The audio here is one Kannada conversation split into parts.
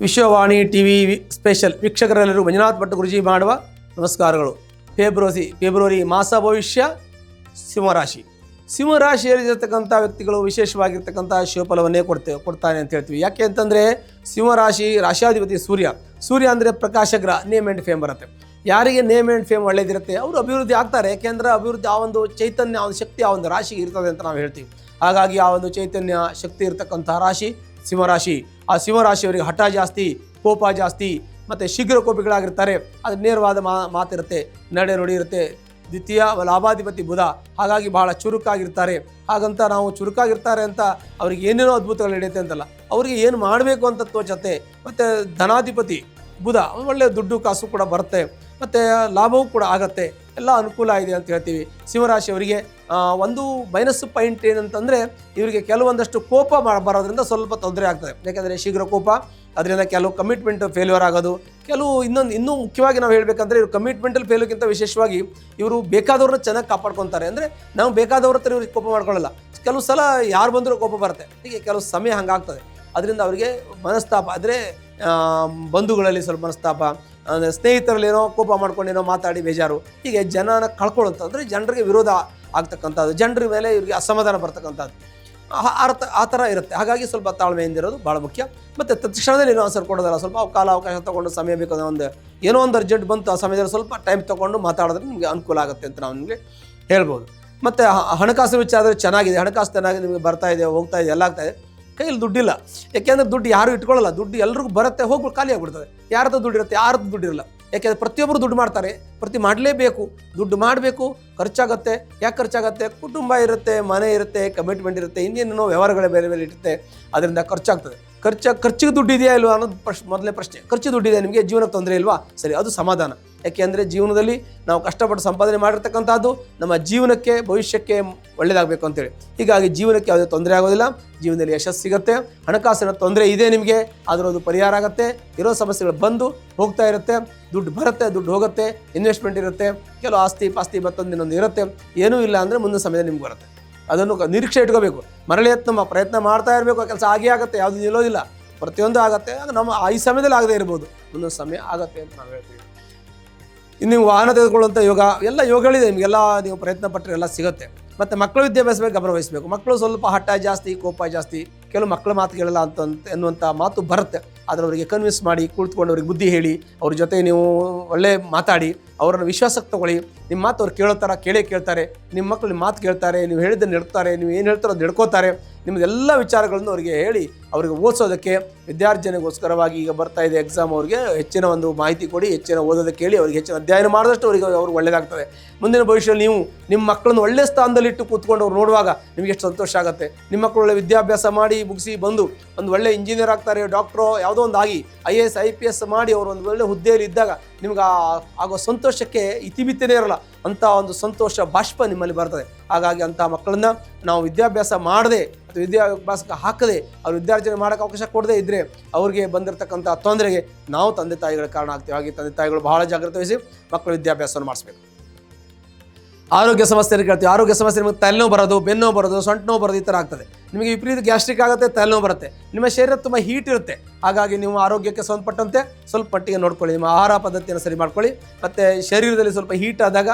ವಿಶ್ವವಾಣಿ ಟಿವಿ ಸ್ಪೆಷಲ್ ವೀಕ್ಷಕರೆಲ್ಲರೂ ಮಂಜುನಾಥ್ ಭಟ್ ಗುರುಜಿ ಮಾಡುವ ನಮಸ್ಕಾರಗಳು. ಫೆಬ್ರವರಿ ಮಾಸ ಭವಿಷ್ಯ ಸಿಂಹರಾಶಿಯಲ್ಲಿರತಕ್ಕಂಥ ವ್ಯಕ್ತಿಗಳು ವಿಶೇಷವಾಗಿರ್ತಕ್ಕಂಥ ಶಿವಫಲವನ್ನೇ ಕೊಡ್ತಾನೆ ಅಂತ ಹೇಳ್ತೀವಿ. ಯಾಕೆ ಅಂತಂದರೆ ಸಿಂಹರಾಶಿ ರಾಶಿಯಾಧಿಪತಿ ಸೂರ್ಯ ಅಂದರೆ ಪ್ರಕಾಶ ಗ್ರಹ, ನೇಮ್ ಆ್ಯಂಡ್ ಫೇಮ್ ಬರುತ್ತೆ. ಯಾರಿಗೆ ನೇಮ್ ಆ್ಯಂಡ್ ಫೇಮ್ ಒಳ್ಳೇದಿರುತ್ತೆ ಅವರು ಅಭಿವೃದ್ಧಿ ಆಗ್ತಾರೆ. ಯಾಕೆಂದರೆ ಅಭಿವೃದ್ಧಿ ಆ ಒಂದು ಚೈತನ್ಯ, ಆ ಒಂದು ಶಕ್ತಿ ಆ ಒಂದು ರಾಶಿಗೆ ಇರ್ತದೆ ಅಂತ ನಾವು ಹೇಳ್ತೀವಿ. ಹಾಗಾಗಿ ಆ ಒಂದು ಚೈತನ್ಯ ಶಕ್ತಿ ಇರತಕ್ಕಂಥ ರಾಶಿ ಸಿಂಹರಾಶಿ. ಆ ಸಿಂಹರಾಶಿಯವರಿಗೆ ಹಠ ಜಾಸ್ತಿ, ಕೋಪ ಜಾಸ್ತಿ, ಮತ್ತು ಶೀಘ್ರ ಕೋಪಿಗಳಾಗಿರ್ತಾರೆ. ಅದು ನೇರವಾದ ಮಾತಿರುತ್ತೆ, ನಡೆ ನುಡಿ ಇರುತ್ತೆ. ದ್ವಿತೀಯ ಲಾಭಾಧಿಪತಿ ಬುಧ, ಹಾಗಾಗಿ ಬಹಳ ಚುರುಕಾಗಿರ್ತಾರೆ. ಹಾಗಂತ ನಾವು ಚುರುಕಾಗಿರ್ತಾರೆ ಅಂತ ಅವ್ರಿಗೆ ಏನೇನೋ ಅದ್ಭುತಗಳು ನಡೆಯುತ್ತೆ ಅಂತಲ್ಲ, ಅವರಿಗೆ ಏನು ಮಾಡಬೇಕು ಅಂತ ತೋಚತ್ತೆ. ಮತ್ತು ಧನಾಧಿಪತಿ ಬುಧ, ಒಳ್ಳೆಯ ದುಡ್ಡು ಕಾಸು ಕೂಡ ಬರುತ್ತೆ, ಮತ್ತು ಲಾಭವೂ ಕೂಡ ಆಗತ್ತೆ, ಎಲ್ಲ ಅನುಕೂಲ ಇದೆ ಅಂತ ಹೇಳ್ತೀವಿ. ಸಿಂಹರಾಶಿಯವರಿಗೆ ಒಂದು ಮೈನಸ್ ಪಾಯಿಂಟ್ ಏನಂತಂದರೆ ಇವರಿಗೆ ಕೆಲವೊಂದಷ್ಟು ಕೋಪ ಬರೋದ್ರಿಂದ ಸ್ವಲ್ಪ ತೊಂದರೆ ಆಗ್ತದೆ. ಯಾಕೆಂದರೆ ಶೀಘ್ರ ಕೋಪ, ಅದರಿಂದ ಕೆಲವು ಕಮಿಟ್ಮೆಂಟ್ ಫೇಲ್ಯೂರ್ ಆಗೋದು. ಇನ್ನೂ ಮುಖ್ಯವಾಗಿ ನಾವು ಹೇಳಬೇಕಂದ್ರೆ ಇವರು ಕಮಿಟ್ಮೆಂಟಲ್ಲಿ ಫೇಲ್ಯೂರ್ಗಿಂತ ವಿಶೇಷವಾಗಿ ಇವರು ಬೇಕಾದವ್ರನ್ನ ಚೆನ್ನಾಗಿ ಕಾಪಾಡ್ಕೊತಾರೆ. ಅಂದರೆ ನಾವು ಬೇಕಾದವ್ರ ಹತ್ರ ಇವ್ರಿಗೆ ಕೋಪ ಮಾಡ್ಕೊಳ್ಳಲ್ಲ. ಕೆಲವು ಸಲ ಯಾರು ಬಂದರೂ ಕೋಪ ಬರುತ್ತೆ. ಹೀಗೆ ಕೆಲವು ಸಮಯ ಹಂಗಾಗ್ತದೆ. ಅದರಿಂದ ಅವರಿಗೆ ಮನಸ್ತಾಪ, ಅಂದರೆ ಬಂಧುಗಳಲ್ಲಿ ಸ್ವಲ್ಪ ಮನಸ್ತಾಪ, ಸ್ನೇಹಿತರಲ್ಲಿ ಏನೋ ಕೋಪ ಮಾಡ್ಕೊಂಡೇನೋ ಮಾತಾಡಿ ಬೇಜಾರು, ಹೀಗೆ ಜನನ ಕಳ್ಕೊಳ್ಳುವಂಥದ್ದು, ಜನರಿಗೆ ವಿರೋಧ ಆಗ್ತಕ್ಕಂಥದ್ದು, ಜನರ ಮೇಲೆ ಇವರಿಗೆ ಅಸಮಾಧಾನ ಬರ್ತಕ್ಕಂಥದ್ದು, ಆ ಥರ ಇರುತ್ತೆ. ಹಾಗಾಗಿ ಸ್ವಲ್ಪ ತಾಳ್ಮೆಯಿಂದಿರೋದು ಭಾಳ ಮುಖ್ಯ. ಮತ್ತು ತಕ್ಷಣದಲ್ಲಿ ಏನೋ ಆನ್ಸರ್ ಕೊಡೋದಲ್ಲ, ಸ್ವಲ್ಪ ಅವಕಾಶ ತೊಗೊಂಡು ಸಮಯ ಬೇಕು. ಏನೋ ಒಂದು ಅರ್ಜೆಂಟ್ ಬಂತು, ಆ ಸಮಯದಲ್ಲಿ ಸ್ವಲ್ಪ ಟೈಮ್ ತೊಗೊಂಡು ಮಾತಾಡಿದ್ರೆ ನಿಮಗೆ ಅನುಕೂಲ ಆಗುತ್ತೆ ಅಂತ ನಾವು ನಿಮಗೆ ಹೇಳ್ಬೋದು. ಮತ್ತು ಹಣಕಾಸು ವಿಚಾರ ಆದರೆ ಚೆನ್ನಾಗಿದೆ. ಹಣಕಾಸು ಚೆನ್ನಾಗಿ ನಿಮಗೆ ಬರ್ತಾ ಇದೆ, ಹೋಗ್ತಾ ಇದೆ, ಎಲ್ಲ ಆಗ್ತಾಯಿದೆ. ಕೈಯಲ್ಲಿ ದುಡ್ಡಿಲ್ಲ. ಯಾಕೆಂದರೆ ದುಡ್ಡು ಯಾರು ಇಟ್ಕೊಳ್ಳಲ್ಲ. ದುಡ್ಡು ಎಲ್ರಿಗೂ ಬರುತ್ತೆ, ಹೋಗ್ಬಿಟ್ಟು ಖಾಲಿ ಆಗಿಬಿಡ್ತದೆ. ಯಾರದ್ದು ದುಡ್ಡು ಇರುತ್ತೆ, ಯಾರದ್ದು ದುಡ್ಡಿರಲ್ಲ. ಯಾಕೆಂದರೆ ಪ್ರತಿಯೊಬ್ಬರು ದುಡ್ಡು ಮಾಡ್ತಾರೆ, ಮಾಡಲೇಬೇಕು, ದುಡ್ಡು ಮಾಡಬೇಕು, ಖರ್ಚಾಗುತ್ತೆ. ಯಾಕೆ ಖರ್ಚಾಗುತ್ತೆ? ಕುಟುಂಬ ಇರುತ್ತೆ, ಮನೆ ಇರುತ್ತೆ, ಕಮಿಟ್ಮೆಂಟ್ ಇರುತ್ತೆ, ಇನ್ನೇನೋ ವ್ಯವಹಾರಗಳ ಬೇರೆ ಬೇರೆ ಇರುತ್ತೆ. ಅದರಿಂದ ಖರ್ಚಾಗ್ತದೆ. ಖರ್ಚಿಗೆ ದುಡ್ಡು ಇದೆಯಾ ಇಲ್ವಾ ಅನ್ನೋದು ಮೊದಲನೇ ಪ್ರಶ್ನೆ. ಖರ್ಚು ದುಡ್ಡಿದೆ, ನಿಮಗೆ ಜೀವನಕ್ಕೆ ತೊಂದರೆ ಇಲ್ವಾ? ಸರಿ, ಅದು ಸಮಾಧಾನ. ಯಾಕೆಂದರೆ ಜೀವನದಲ್ಲಿ ನಾವು ಕಷ್ಟಪಟ್ಟು ಸಂಪಾದನೆ ಮಾಡಿರ್ತಕ್ಕಂಥದ್ದು ನಮ್ಮ ಜೀವನಕ್ಕೆ, ಭವಿಷ್ಯಕ್ಕೆ ಒಳ್ಳೆಯದಾಗಬೇಕು ಅಂತೇಳಿ. ಹೀಗಾಗಿ ಜೀವನಕ್ಕೆ ಯಾವುದೇ ತೊಂದರೆ ಆಗೋದಿಲ್ಲ, ಜೀವನದಲ್ಲಿ ಯಶಸ್ಸು ಸಿಗುತ್ತೆ. ಹಣಕಾಸಿನ ತೊಂದರೆ ಇದೆ ನಿಮಗೆ, ಅದರದ್ದು ಪರಿಹಾರ ಆಗುತ್ತೆ. ಇರೋ ಸಮಸ್ಯೆಗಳು ಬಂದು ಹೋಗ್ತಾ ಇರುತ್ತೆ, ದುಡ್ಡು ಬರುತ್ತೆ, ದುಡ್ಡು ಹೋಗುತ್ತೆ, ಇನ್ವೆಸ್ಟ್ಮೆಂಟ್ ಇರುತ್ತೆ, ಕೆಲವು ಆಸ್ತಿ ಪಾಸ್ತಿ ಮತ್ತೊಂದು ಇನ್ನೊಂದು ಇರುತ್ತೆ. ಏನೂ ಇಲ್ಲ ಅಂದರೆ ಮುಂದಿನ ಸಮಯದಲ್ಲಿ ನಿಮ್ಗೆ ಬರುತ್ತೆ. ಅದನ್ನು ನಿರೀಕ್ಷೆ ಇಟ್ಕೋಬೇಕು. ಮರಳಿ ನಮ್ಮ ಪ್ರಯತ್ನ ಮಾಡ್ತಾ ಇರಬೇಕು. ಕೆಲಸ ಆಗೇ ಆಗುತ್ತೆ, ಯಾವುದು ನಿಲ್ಲೋದಿಲ್ಲ, ಪ್ರತಿಯೊಂದು ಆಗುತ್ತೆ. ನಮ್ಮ ಈ ಸಮಯದಲ್ಲಿ ಆಗದೇ ಇರ್ಬೋದು, ಮುಂದೊಂದು ಸಮಯ ಆಗುತ್ತೆ ಅಂತ ನಾವು ಹೇಳ್ತೀವಿ. ಇನ್ನು ನೀವು ವಾಹನ ತೆಗೆದುಕೊಳ್ಳುವಂಥ ಯೋಗ, ಎಲ್ಲ ಯೋಗಗಳಿದೆ ನಿಮಗೆಲ್ಲ. ನೀವು ಪ್ರಯತ್ನ ಪಟ್ಟರೆ ಎಲ್ಲ ಸಿಗುತ್ತೆ. ಮತ್ತು ಮಕ್ಕಳ ವಿದ್ಯಾಭ್ಯಾಸ ಬಗ್ಗೆ ಗಮನ ವಹಿಸಬೇಕು. ಮಕ್ಕಳು ಸ್ವಲ್ಪ ಹಠ ಜಾಸ್ತಿ, ಕೋಪ ಜಾಸ್ತಿ, ಕೆಲವು ಮಕ್ಕಳ ಮಾತು ಕೇಳಲ್ಲ ಎನ್ನುವಂಥ ಮಾತು ಬರುತ್ತೆ. ಆದರೆ ಅವರಿಗೆ ಕನ್ವಿನ್ಸ್ ಮಾಡಿ, ಕುಳಿತುಕೊಂಡು ಅವ್ರಿಗೆ ಬುದ್ಧಿ ಹೇಳಿ, ಅವ್ರ ಜೊತೆ ನೀವು ಒಳ್ಳೆ ಮಾತಾಡಿ, ಅವರನ್ನು ವಿಶ್ವಾಸಕ್ಕೆ ತೊಗೊಳ್ಳಿ. ನಿಮ್ಮ ಮಾತು ಅವ್ರು ಕೇಳೋ ಥರ ಕೇಳ್ತಾರೆ. ನಿಮ್ಮ ಮಕ್ಕಳು ನಿಮ್ಮ ಮಾತು ಕೇಳ್ತಾರೆ, ನೀವು ಹೇಳಿದ್ದನ್ನು ನಡ್ತಾರೆ, ನೀವು ಏನು ಹೇಳ್ತಾರೋ ಅದು ನಡ್ಕೋತಾರೆ. ನಿಮ್ಮದೆಲ್ಲ ವಿಚಾರಗಳನ್ನು ಅವರಿಗೆ ಹೇಳಿ ಅವರಿಗೆ ಓದಿಸೋದಕ್ಕೆ, ವಿದ್ಯಾರ್ಜನೆಗೋಸ್ಕರವಾಗಿ ಈಗ ಬರ್ತಾ ಇದೆ ಎಕ್ಸಾಮ್, ಅವ್ರಿಗೆ ಹೆಚ್ಚಿನ ಒಂದು ಮಾಹಿತಿ ಕೊಡಿ, ಹೆಚ್ಚಿನ ಓದೋದಕ್ಕೆ ಹೇಳಿ, ಅವ್ರಿಗೆ ಹೆಚ್ಚಿನ ಅಧ್ಯಯನ ಮಾಡಿದಷ್ಟು ಅವ್ರಿಗೆ ಒಳ್ಳೆಯದಾಗ್ತದೆ. ಮುಂದಿನ ಭವಿಷ್ಯದಲ್ಲಿ ನೀವು ನಿಮ್ಮ ಮಕ್ಕಳನ್ನು ಒಳ್ಳೆಯ ಸ್ಥಾನದಲ್ಲಿಟ್ಟು ಕೂತ್ಕೊಂಡು ಅವ್ರು ನೋಡುವಾಗ ನಿಮಗೆ ಎಷ್ಟು ಸಂತೋಷ ಆಗುತ್ತೆ. ನಿಮ್ಮ ಮಕ್ಕಳು ಒಳ್ಳೆ ವಿದ್ಯಾಭ್ಯಾಸ ಮಾಡಿ ಮುಗಿಸಿ ಬಂದು ಒಂದು ಒಳ್ಳೆ ಇಂಜಿನಿಯರ್ ಆಗ್ತಾರೆ, ಡಾಕ್ಟ್ರೋ ಯಾವುದೋ ಒಂದು ಆಗಿ IAS IPS ಮಾಡಿ ಅವರು ಒಂದು ಒಳ್ಳೆ ಹುದ್ದೆಯಲ್ಲಿ ಇದ್ದಾಗ ನಿಮ್ಗೆ ಆಗೋ ಸಂತೋಷಕ್ಕೆ ಇತಿಮಿತಿನೇ ಇರಲ್ಲ. ಅಂಥ ಒಂದು ಸಂತೋಷ ಬಾಷ್ಪ ನಿಮ್ಮಲ್ಲಿ ಬರ್ತದೆ. ಹಾಗಾಗಿ ಅಂಥ ಮಕ್ಕಳನ್ನು ನಾವು ವಿದ್ಯಾಭ್ಯಾಸ ಮಾಡದೆ ಅಥವಾ ವಿದ್ಯಾಭ್ಯಾಸಕ್ಕೆ ಹಾಕದೆ, ಅವ್ರು ವಿದ್ಯಾರ್ಜನೆ ಮಾಡೋಕ್ಕೆ ಅವಕಾಶ ಕೊಡದೇ ಇದ್ದರೆ ಅವ್ರಿಗೆ ಬಂದಿರತಕ್ಕಂಥ ತೊಂದರೆಗೆ ನಾವು ತಂದೆ ತಾಯಿಗಳ ಕಾರಣ ಆಗ್ತೀವಿ. ಹಾಗೆ ತಂದೆ ತಾಯಿಗಳು ಬಹಳ ಜಾಗ್ರತೆ ವಹಿಸಿ ಮಕ್ಕಳ ವಿದ್ಯಾಭ್ಯಾಸವನ್ನು ಮಾಡಿಸ್ಬೇಕು. ಆರೋಗ್ಯ ಸಮಸ್ಯೆ ಕೇಳ್ತೀವಿ. ಆರೋಗ್ಯ ಸಮಸ್ಯೆ ನಿಮಗೆ ತಲೆನೋವು ಬರೋದು, ಬೆನ್ನೋವು ಬರೋದು, ಸೊಂಟ ನೋವು ಬರೋದು, ಈ ಥರ ಆಗ್ತದೆ. ನಿಮಗೆ ವಿಪರೀತ ಗ್ಯಾಸ್ಟ್ರಿಕ್ ಆಗುತ್ತೆ, ತಲೆನೋವು ಬರುತ್ತೆ, ನಿಮ್ಮ ಶರೀರ ತುಂಬ ಹೀಟ್ ಇರುತ್ತೆ. ಹಾಗಾಗಿ ನೀವು ಆರೋಗ್ಯಕ್ಕೆ ಸಂಬಂಧಪಟ್ಟಂತೆ ಸ್ವಲ್ಪ ಮಟ್ಟಿಗೆ ನೋಡ್ಕೊಳ್ಳಿ, ನಿಮ್ಮ ಆಹಾರ ಪದ್ಧತಿಯನ್ನು ಸರಿ ಮಾಡ್ಕೊಳ್ಳಿ. ಮತ್ತು ಶರೀರದಲ್ಲಿ ಸ್ವಲ್ಪ ಹೀಟ್ ಆದಾಗ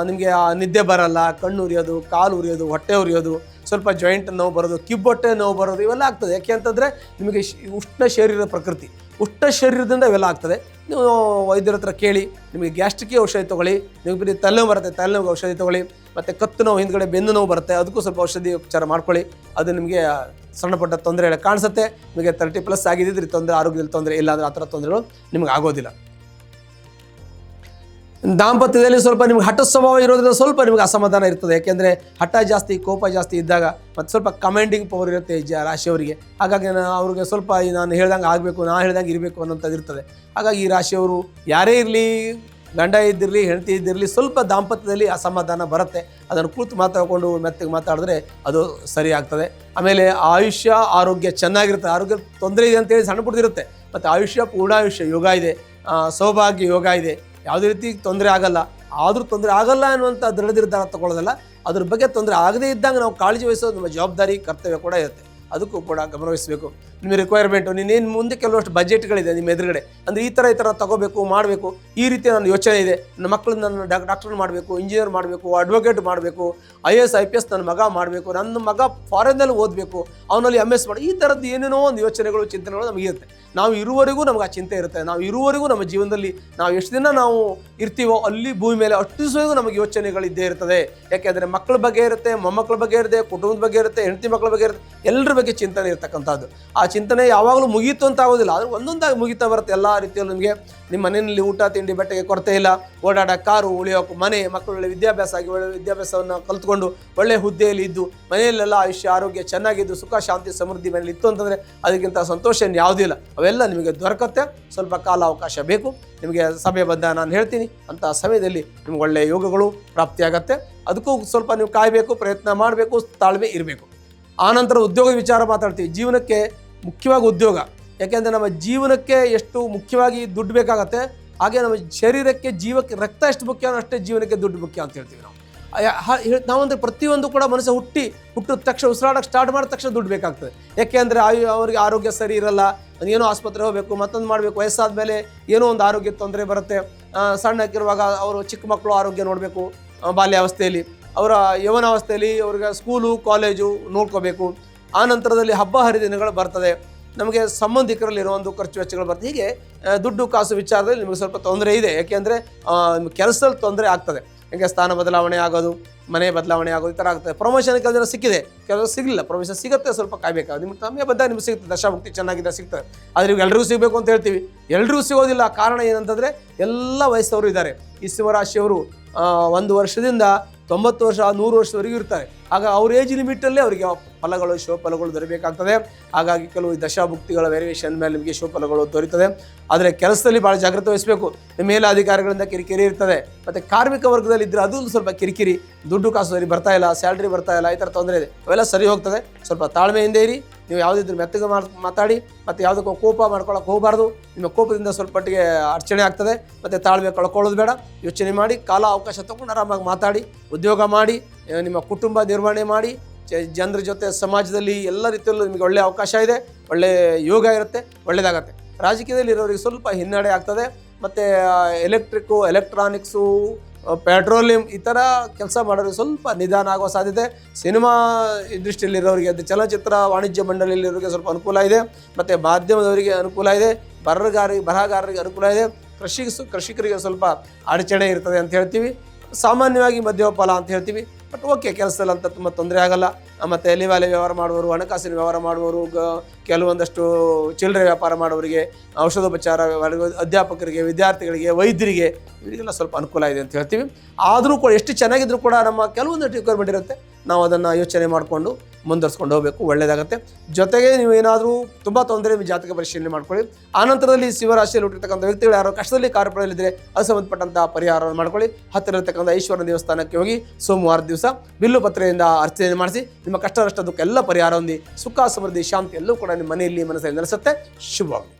ನಿಮಗೆ ನಿದ್ದೆ ಬರಲ್ಲ, ಕಣ್ಣು ಉರಿಯೋದು, ಕಾಲು ಉರಿಯೋದು, ಹೊಟ್ಟೆ ಉರಿಯೋದು, ಸ್ವಲ್ಪ ಜಾಯಿಂಟ್ ನೋವು ಬರೋದು, ಕಿಬ್ಬೊಟ್ಟೆ ನೋವು ಬರೋದು, ಇವೆಲ್ಲ ಆಗ್ತದೆ. ಯಾಕೆ ಅಂತಂದರೆ ನಿಮಗೆ ಉಷ್ಣ ಶರೀರದ ಪ್ರಕೃತಿ, ಉಷ್ಣ ಶರೀರದಿಂದ ಇವೆಲ್ಲ ಆಗ್ತದೆ. ನೀವು ವೈದ್ಯರ ಹತ್ರ ಕೇಳಿ, ನಿಮಗೆ ಗ್ಯಾಸ್ಟ್ರಿಕ್ಗೆ ಔಷಧಿ ತೊಗೊಳ್ಳಿ. ನಿಮಗೆ ಬರೀ ತಲೆನೋವು ಬರುತ್ತೆ, ತಲೆನೋವಿಗೆ ಔಷಧಿ ತೊಗೊಳ್ಳಿ. ಮತ್ತು ಕತ್ತು ನೋವು, ಹಿಂದ್ಗಡೆ ಬೆನ್ನು ನೋವು ಬರುತ್ತೆ, ಅದಕ್ಕೂ ಸ್ವಲ್ಪ ಔಷಧಿ ಉಪಚಾರ ಮಾಡ್ಕೊಳ್ಳಿ. ಅದು ನಿಮಗೆ ಸಣ್ಣಪಟ್ಟ ತೊಂದರೆ ಕಾಣಿಸುತ್ತೆ. ನಿಮಗೆ 30+ ಆಗಿದ್ದರೆ ತೊಂದರೆ, ಆರೋಗ್ಯದಲ್ಲಿ ತೊಂದರೆ ಇಲ್ಲ ಅಂದರೆ ಆ ಥರ ತೊಂದರೆಗಳು ನಿಮಗೆ ಆಗೋದಿಲ್ಲ. ದಾಂಪತ್ಯದಲ್ಲಿ ಸ್ವಲ್ಪ ನಿಮ್ಗೆ ಹಠ ಸ್ವಭಾವ ಇರೋದ್ರಿಂದ ಸ್ವಲ್ಪ ನಿಮಗೆ ಅಸಮಾಧಾನ ಇರ್ತದೆ. ಯಾಕೆಂದರೆ ಹಠ ಜಾಸ್ತಿ, ಕೋಪ ಜಾಸ್ತಿ ಇದ್ದಾಗ ಮತ್ತು ಸ್ವಲ್ಪ ಕಮಾಂಡಿಂಗ್ ಪವರ್ ಇರುತ್ತೆ ರಾಶಿಯವರಿಗೆ. ಹಾಗಾಗಿ ಅವ್ರಿಗೆ ಸ್ವಲ್ಪ ನಾನು ಹೇಳ್ದಂಗೆ ಆಗಬೇಕು, ನಾನು ಹೇಳ್ದಂಗೆ ಇರಬೇಕು ಅನ್ನೋಂಥದ್ದು ಇರ್ತದೆ. ಹಾಗಾಗಿ ಈ ರಾಶಿಯವರು ಯಾರೇ ಇರಲಿ, ಗಂಡ ಇದ್ದಿರಲಿ, ಹೆಂಡತಿ ಇದ್ದಿರಲಿ, ಸ್ವಲ್ಪ ದಾಂಪತ್ಯದಲ್ಲಿ ಅಸಮಾಧಾನ ಬರುತ್ತೆ. ಅದನ್ನು ಕೂತು ಮಾತಾಡಿಕೊಂಡು ಮೆತ್ತಗೆ ಮಾತಾಡಿದ್ರೆ ಅದು ಸರಿ ಆಗ್ತದೆ. ಆಮೇಲೆ ಆಯುಷ್ಯ ಆರೋಗ್ಯ ಚೆನ್ನಾಗಿರುತ್ತೆ. ಆರೋಗ್ಯ ತೊಂದರೆ ಇದೆ ಅಂತೇಳಿ ಸಣ್ಣ ಪುಡ್ದಿರುತ್ತೆ. ಮತ್ತು ಆಯುಷ್ಯ ಪೂರ್ಣಾಯುಷ್ಯ ಯೋಗ ಇದೆ, ಸೌಭಾಗ್ಯ ಯೋಗ ಇದೆ. ಯಾವುದೇ ರೀತಿ ತೊಂದರೆ ಆಗಲ್ಲ. ಆದರೂ ತೊಂದರೆ ಆಗಲ್ಲ ಅನ್ನುವಂಥ ದೃಢ ನಿರ್ಧಾರ ತಗೊಳ್ಳೋದಲ್ಲ, ಅದ್ರ ಬಗ್ಗೆ ತೊಂದರೆ ಆಗದೇ ಇದ್ದಾಗ ನಾವು ಕಾಳಜಿ ವಹಿಸೋದು ನಮ್ಮ ಜವಾಬ್ದಾರಿ ಕರ್ತವ್ಯ ಕೂಡ ಇರುತ್ತೆ. ಅದಕ್ಕೂ ಕೂಡ ಗಮನವಹಿಸಬೇಕು. ನಿಮ್ಮ ರಿಕ್ವೈರ್ಮೆಂಟು ನೀನೇನು ಮುಂದೆ ಕೆಲವಷ್ಟು ಬಜೆಟ್ಗಳಿದೆ ನಿಮ್ಮ ಎದುರುಗಡೆ, ಅಂದರೆ ಈ ಥರ ತಗೋಬೇಕು ಮಾಡಬೇಕು, ಈ ರೀತಿ ನನ್ನ ಯೋಚನೆ ಇದೆ, ನನ್ನ ಮಕ್ಕಳನ್ನ ನಾನು ಡಾಕ್ಟರ್ ಮಾಡಬೇಕು, ಇಂಜಿನಿಯರ್ ಮಾಡಬೇಕು, ಅಡ್ವೊಕೇಟ್ ಮಾಡಬೇಕು, IAS IPS ನನ್ನ ಮಗ ಮಾಡಬೇಕು, ನನ್ನ ಮಗ ಫಾರಿನ್ನಲ್ಲಿ ಓದಬೇಕು, ಅವನಲ್ಲಿ MS ಮಾಡಿ, ಈ ಥರದ್ದು ಏನೇನೋ ಒಂದು ಯೋಚನೆಗಳು ಚಿಂತನೆಗಳು ನಮಗಿರುತ್ತೆ. ನಾವು ಇರುವವರೆಗೂ ನಮ್ಗೆ ಆ ಚಿಂತೆ ಇರುತ್ತೆ. ನಾವು ಇರುವವರೆಗೂ ನಮ್ಮ ಜೀವನದಲ್ಲಿ ನಾವು ಎಷ್ಟು ದಿನ ನಾವು ಇರ್ತೀವೋ ಅಲ್ಲಿ ಭೂಮಿ ಮೇಲೆ ಅಷ್ಟು ದಿವಸವರೆಗೂ ನಮಗೆ ಯೋಚನೆಗಳಿದ್ದೇ ಇರ್ತದೆ. ಯಾಕೆಂದರೆ ಮಕ್ಕಳ ಬಗ್ಗೆ ಇರುತ್ತೆ, ಮೊಮ್ಮಕ್ಕಳ ಬಗ್ಗೆ ಇರುತ್ತೆ, ಕುಟುಂಬದ ಬಗ್ಗೆ ಇರುತ್ತೆ, ಹೆಂಡತಿ ಮಕ್ಕಳ ಬಗ್ಗೆ ಇರುತ್ತೆ, ಎಲ್ಲರ ಬಗ್ಗೆ ಚಿಂತನೆ ಇರ್ತಕ್ಕಂಥದ್ದು. ಆ ಚಿಂತನೆ ಯಾವಾಗಲೂ ಮುಗೀತು ಅಂತ ಆಗೋದಿಲ್ಲ, ಆದರೆ ಒಂದೊಂದಾಗಿ ಮುಗಿತಾ ಬರುತ್ತೆ. ಎಲ್ಲ ರೀತಿಯಲ್ಲೂ ನಿಮಗೆ ನಿಮ್ಮ ಮನೆಯಲ್ಲಿ ಊಟ ತಿಂಡಿ ಬಟ್ಟೆಗೆ ಕೊರತೆ ಇಲ್ಲ, ಓಡಾಡ ಕಾರು, ಉಳಿಯೋಕೆ ಮನೆ, ಮಕ್ಕಳು ಒಳ್ಳೆ ವಿದ್ಯಾಭ್ಯಾಸ ಆಗಿ ಒಳ್ಳೆ ವಿದ್ಯಾಭ್ಯಾಸವನ್ನು ಕಲ್ತ್ಕೊಂಡು ಒಳ್ಳೆ ಹುದ್ದೆಯಲ್ಲಿ ಇದ್ದು ಮನೆಯಲ್ಲೆಲ್ಲ ಆಯುಷ್ಯ ಆರೋಗ್ಯ ಚೆನ್ನಾಗಿದ್ದು ಸುಖ ಶಾಂತಿ ಸಮೃದ್ಧಿ ಮನೇಲಿ ಇತ್ತು ಅಂತಂದರೆ ಅದಕ್ಕಿಂತ ಸಂತೋಷ ಯಾವುದೂ ಇಲ್ಲ. ಅವೆಲ್ಲ ನಿಮಗೆ ದೊರಕತ್ತೆ. ಸ್ವಲ್ಪ ಕಾಲಾವಕಾಶ ಬೇಕು ನಿಮಗೆ. ಸಮಯ ಬಂದ ನಾನು ಹೇಳ್ತೀನಿ, ಅಂಥ ಸಮಯದಲ್ಲಿ ನಿಮ್ಗೆ ಒಳ್ಳೆಯ ಯೋಗಗಳು ಪ್ರಾಪ್ತಿಯಾಗತ್ತೆ. ಅದಕ್ಕೂ ಸ್ವಲ್ಪ ನೀವು ಕಾಯಬೇಕು, ಪ್ರಯತ್ನ ಮಾಡಬೇಕು, ತಾಳ್ಮೆ ಇರಬೇಕು. ಆನಂತರ ಉದ್ಯೋಗದ ವಿಚಾರ ಮಾತಾಡ್ತೀವಿ. ಜೀವನಕ್ಕೆ ಮುಖ್ಯವಾಗಿ ಉದ್ಯೋಗ. ಯಾಕೆಂದರೆ ನಮ್ಮ ಜೀವನಕ್ಕೆ ಎಷ್ಟು ಮುಖ್ಯವಾಗಿ ದುಡ್ಡು ಬೇಕಾಗತ್ತೆ, ಹಾಗೆ ನಮ್ಮ ಶರೀರಕ್ಕೆ ಜೀವಕ್ಕೆ ರಕ್ತ ಎಷ್ಟು ಮುಖ್ಯ ಅಷ್ಟೇ ಜೀವನಕ್ಕೆ ದುಡ್ಡು ಮುಖ್ಯ ಅಂತ ಹೇಳ್ತೀವಿ ನಾವು. ನಾವಂದರೆ ಪ್ರತಿಯೊಂದು ಕೂಡ ಮನುಷ್ಯ ಹುಟ್ಟಿದ ತಕ್ಷಣ ಉಸಿರಾಡೋಕ್ಕೆ ಸ್ಟಾರ್ಟ್ ಮಾಡಿದ ತಕ್ಷಣ ದುಡ್ಡು ಬೇಕಾಗ್ತದೆ. ಯಾಕೆಂದರೆ ಅವ್ರಿಗೆ ಆರೋಗ್ಯ ಸರಿ ಇರಲ್ಲ, ಏನೋ ಆಸ್ಪತ್ರೆ ಹೋಗಬೇಕು, ಮತ್ತೊಂದು ಮಾಡಬೇಕು, ವಯಸ್ಸಾದ ಮೇಲೆ ಏನೋ ಒಂದು ಆರೋಗ್ಯ ತೊಂದರೆ ಬರುತ್ತೆ. ಸಣ್ಣಕ್ಕಿರುವಾಗ ಅವರು ಚಿಕ್ಕ ಮಕ್ಕಳು ಆರೋಗ್ಯ ನೋಡಬೇಕು, ಬಾಲ್ಯಾವಸ್ಥೆಯಲ್ಲಿ ಅವರ ಯೌವನಾವಸ್ಥೆಯಲ್ಲಿ ಅವ್ರಿಗೆ ಸ್ಕೂಲು ಕಾಲೇಜು ನೋಡ್ಕೋಬೇಕು. ಆ ನಂತರದಲ್ಲಿ ಹಬ್ಬ ಹರಿದಿನಗಳು ಬರ್ತದೆ, ನಮಗೆ ಸಂಬಂಧಿಕರಲ್ಲಿ ಒಂದು ಖರ್ಚು ವೆಚ್ಚಗಳು ಬರ್ತದೆ. ಹೀಗೆ ದುಡ್ಡು ಕಾಸು ವಿಚಾರದಲ್ಲಿ ನಿಮಗೆ ಸ್ವಲ್ಪ ತೊಂದರೆ ಇದೆ. ಯಾಕೆಂದರೆ ಕೆಲಸದಲ್ಲಿ ತೊಂದರೆ ಆಗ್ತದೆ. ಹೇಗೆ ಸ್ಥಾನ ಬದಲಾವಣೆ ಆಗೋದು, ಮನೆ ಬದಲಾವಣೆ ಆಗೋದು, ಈ ಥರ ಆಗ್ತದೆ. ಪ್ರಮೋಷನ್ ಕೆಲವು ಸಿಕ್ಕಿದೆ, ಕೆಲವು ಸಿಗಲಿಲ್ಲ. ಪ್ರಮೋಷನ್ ಸಿಗುತ್ತೆ, ಸ್ವಲ್ಪ ಕಾಯಬೇಕಾಗುತ್ತೆ. ನಿಮ್ಗೆ ಸಮಯ ಬಂದಾಗ ನಿಮ್ಗೆ ಸಿಗುತ್ತೆ, ದಶಾಭುಕ್ತಿ ಚೆನ್ನಾಗಿದೆ ಸಿಗ್ತದೆ. ಆದರೆ ಇವಾಗ ಎಲ್ರಿಗೂ ಸಿಗಬೇಕು ಅಂತ ಹೇಳ್ತೀವಿ, ಎಲ್ರಿಗೂ ಸಿಗೋದಿಲ್ಲ. ಕಾರಣ ಏನಂತಂದರೆ ಎಲ್ಲ ವಯಸ್ಸವರು ಇದ್ದಾರೆ. ಈ ಸಿಂಹರಾಶಿಯವರು 1 ವರ್ಷದಿಂದ 90 ವರ್ಷ 100 ವರ್ಷದವರೆಗೂ ಇರ್ತಾರೆ. ಆಗ ಅವ್ರ ಏಜ್ ಲಿಮಿಟಲ್ಲೇ ಅವರಿಗೆ ಫಲಗಳು ಶುಭಫಲಗಳು ದೊರೆಯಬೇಕಾಗ್ತದೆ. ಹಾಗಾಗಿ ಕೆಲವು ದಶಾಭುಕ್ತಿಗಳ ವೇರಿಯೇಷನ್ ಮೇಲೆ ನಿಮಗೆ ಶುಭಫಲಗಳು ದೊರೀತದೆ. ಆದರೆ ಕೆಲಸದಲ್ಲಿ ಭಾಳ ಜಾಗ್ರತೆ ವಹಿಸಬೇಕು. ಮೇಲಧಿಕಾರಿಗಳಿಂದ ಕಿರಿಕಿರಿ ಇರ್ತದೆ. ಮತ್ತು ಕಾರ್ಮಿಕ ವರ್ಗದಲ್ಲಿ ಇದ್ದರೆ ಅದು ಸ್ವಲ್ಪ ಕಿರಿಕಿರಿ, ದುಡ್ಡು ಕಾಸು ಸರಿ ಬರ್ತಾ ಇಲ್ಲ, ಸ್ಯಾಲ್ರಿ ಬರ್ತಾ ಇಲ್ಲ, ಈ ಥರ ತೊಂದರೆ ಇದೆ. ಅವೆಲ್ಲ ಸರಿ ಹೋಗ್ತದೆ. ಸ್ವಲ್ಪ ತಾಳ್ಮೆಯಿಂದ ಇರಿ. ನೀವು ಯಾವುದಿದ್ರು ಮೆತ್ತಗೆ ಮಾತಾಡಿ, ಮತ್ತು ಯಾವುದಕ್ಕೂ ಕೋಪ ಮಾಡ್ಕೊಳ್ಳೋಕೆ ಹೋಗಬಾರ್ದು. ನಿಮ್ಮ ಕೋಪದಿಂದ ಸ್ವಲ್ಪ ಮಟ್ಟಿಗೆ ಅಡಚಣೆ ಆಗ್ತದೆ. ಮತ್ತು ತಾಳ್ಮೆ ಕಳ್ಕೊಳ್ಳೋದು ಬೇಡ. ಯೋಚನೆ ಮಾಡಿ, ಕಾಲ ಅವಕಾಶ ತೊಗೊಂಡು ಆರಾಮಾಗಿ ಮಾತಾಡಿ, ಉದ್ಯೋಗ ಮಾಡಿ, ನಿಮ್ಮ ಕುಟುಂಬ ನಿರ್ವಹಣೆ ಮಾಡಿ, ಜನರ ಜೊತೆ ಸಮಾಜದಲ್ಲಿ ಎಲ್ಲ ರೀತಿಯಲ್ಲೂ ನಿಮಗೆ ಒಳ್ಳೆಯ ಅವಕಾಶ ಇದೆ, ಒಳ್ಳೆಯ ಯೋಗ ಇರುತ್ತೆ, ಒಳ್ಳೆಯದಾಗತ್ತೆ. ರಾಜಕೀಯದಲ್ಲಿ ಇರೋರಿಗೆ ಸ್ವಲ್ಪ ಹಿನ್ನಡೆ ಆಗ್ತದೆ. ಮತ್ತು ಎಲೆಕ್ಟ್ರಾನಿಕ್ಸು, ಪೆಟ್ರೋಲಿಯಂ ಈ ಥರ ಕೆಲಸ ಮಾಡೋರಿಗೆ ಸ್ವಲ್ಪ ನಿಧಾನ ಆಗುವ ಸಾಧ್ಯತೆ. ಸಿನಿಮಾ ದೃಷ್ಟಿಯಲ್ಲಿರೋರಿಗೆ, ಅದು ಚಲನಚಿತ್ರ ವಾಣಿಜ್ಯ ಮಂಡಳಿಯಲ್ಲಿರೋರಿಗೆ ಸ್ವಲ್ಪ ಅನುಕೂಲ ಇದೆ. ಮತ್ತು ಮಾಧ್ಯಮದವರಿಗೆ ಅನುಕೂಲ ಇದೆ, ಬರಹಗಾರರಿಗೆ ಅನುಕೂಲ ಇದೆ. ಕೃಷಿಕರಿಗೆ ಸ್ವಲ್ಪ ಅಡಚಣೆ ಇರ್ತದೆ ಅಂತ ಹೇಳ್ತೀವಿ. ಸಾಮಾನ್ಯವಾಗಿ ಮಧ್ಯಮ ಫಲ ಅಂತ ಹೇಳ್ತೀವಿ. ಬಟ್ ಓಕೆ, ಕೆಲಸದಲ್ಲಿ ಅಂತ ತುಂಬ ತೊಂದರೆ ಆಗಲ್ಲ. ಮತ್ತು ಲಿವಾಲೆ ವ್ಯವಹಾರ ಮಾಡುವವರು, ಹಣಕಾಸಿನ ವ್ಯವಹಾರ ಮಾಡುವವರು, ಕೆಲವೊಂದಷ್ಟು ಚಿಲ್ಲರೆ ವ್ಯಾಪಾರ ಮಾಡೋರಿಗೆ, ಔಷಧೋಪಚಾರ ಅಧ್ಯಾಪಕರಿಗೆ, ವಿದ್ಯಾರ್ಥಿಗಳಿಗೆ, ವೈದ್ಯರಿಗೆ, ಇವರಿಗೆಲ್ಲ ಸ್ವಲ್ಪ ಅನುಕೂಲ ಇದೆ ಅಂತ ಹೇಳ್ತೀವಿ. ಆದರೂ ಕೂಡ ಎಷ್ಟು ಚೆನ್ನಾಗಿದ್ರೂ ಕೂಡ ನಮ್ಮ ಕೆಲವೊಂದು ರಿಕ್ವೈರ್ಮೆಂಟ್ ಇರುತ್ತೆ. ನಾವು ಅದನ್ನು ಯೋಚನೆ ಮಾಡಿಕೊಂಡು ಮುಂದುವರ್ಸ್ಕೊಂಡು ಹೋಗಬೇಕು, ಒಳ್ಳೆಯದಾಗುತ್ತೆ. ಜೊತೆಗೆ ನೀವು ಏನಾದರೂ ತುಂಬ ತೊಂದರೆ ನಿಮ್ಮ ಜಾತಕ ಪರಿಶೀಲನೆ ಮಾಡ್ಕೊಳ್ಳಿ. ಆನಂತರದಲ್ಲಿ ಶಿವರಾಶಿಯಲ್ಲಿ ಹುಟ್ಟಿರ್ತಕ್ಕಂಥ ವ್ಯಕ್ತಿಗಳು ಯಾರೋ ಕಷ್ಟದಲ್ಲಿ ಕಾರ್ಯಪಡೆಯಲ್ಲಿದ್ದರೆ ಅದು ಸಂಬಂಧಪಟ್ಟಂಥ ಪರಿಹಾರವನ್ನು ಮಾಡ್ಕೊಳ್ಳಿ. ಹತ್ತಿರ ಇರತಕ್ಕಂಥ ಈಶ್ವರನ ದೇವಸ್ಥಾನಕ್ಕೆ ಹೋಗಿ ಸೋಮವಾರ ದಿವಸ ಬಿಲ್ಲು ಪತ್ರೆಯಿಂದ ಅರ್ಚನೆ ಮಾಡಿಸಿ ನಿಮ್ಮ ಕಷ್ಟ ನಷ್ಟ ದುಃಖ ಎಲ್ಲ ಪರಿಹಾರ ಹೊಂದಿ ಸುಖ ಸಮೃದ್ಧಿ ಶಾಂತಿ ಎಲ್ಲವೂ ಕೂಡ ನಿಮ್ಮ ಮನೆಯಲ್ಲಿ ಮನಸ್ಸಲ್ಲಿ ನೆಲೆಸುತ್ತೆ. ಶುಭವಾಗಲಿ.